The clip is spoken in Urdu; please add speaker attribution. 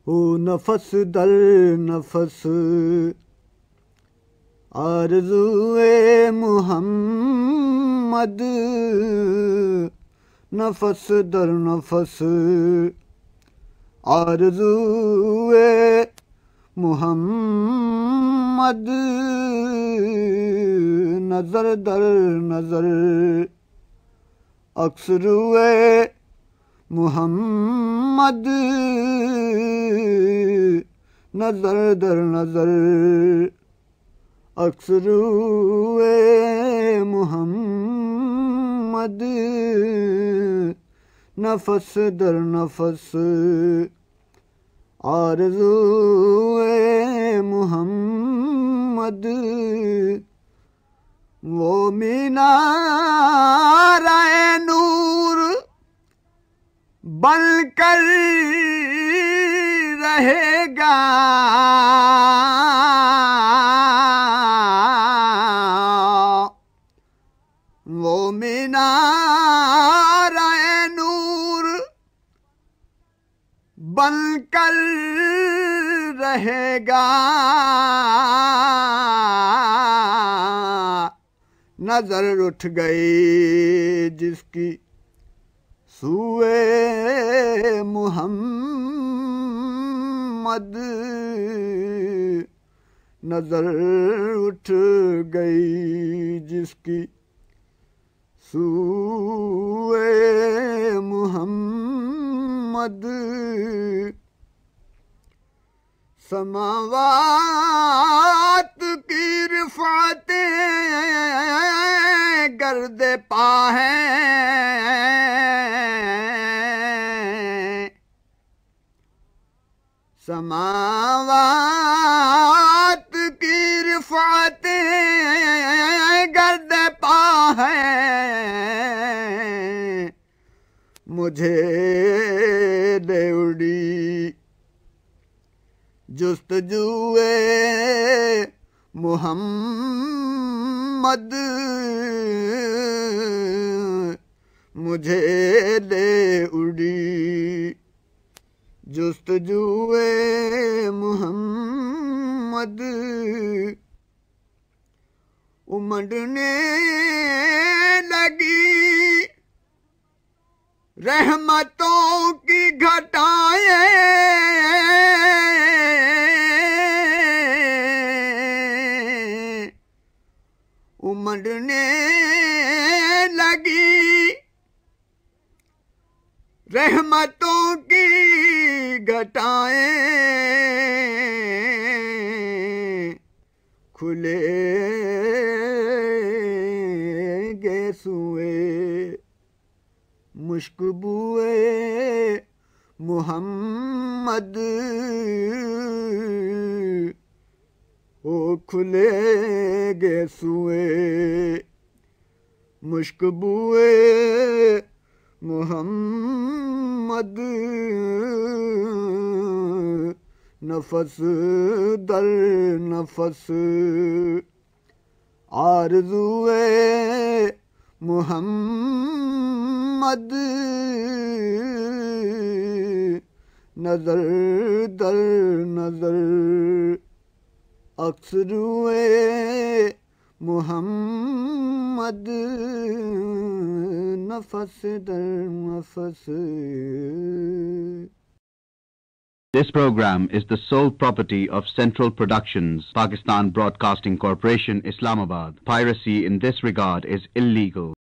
Speaker 1: او نفس در نفس آرزوئے محمد، نفس در نفس آرزوئے محمد، نظر در نظر عکس روئے محمد، نظر در نظر عکس روئے محمد، نفس در نفس آرزوئے محمد، وہ مینار نور بن کر رہے گا، وہ مینار نور بن کر رہے گا، نظر اٹھ گئی جس کی سوئے محمد، نظر اٹھ گئی جس کی سوئے محمد، سماوات کی رفعتیں گرد پا ہیں، سماوات کی رفعتیں گرد پا ہیں، مجھے لے اڑی جستجوئے محمد، مجھے لے اڑی جستجوئے محمد، امڈنے لگی رحمتوں کی گھٹائیں، امڈنے لگی رحمتوں کی گھٹائیں، کھلے گے سوئے مشک بوئے محمد، او کھلے گے سوئے مشک بوئے محمد، نفس در نفس آرزوئے محمد، نظر در نظر عکس روئے محمد، نفس در نفس.
Speaker 2: This program is the sole property of Central Productions, Pakistan Broadcasting Corporation, Islamabad. Piracy in this regard is illegal.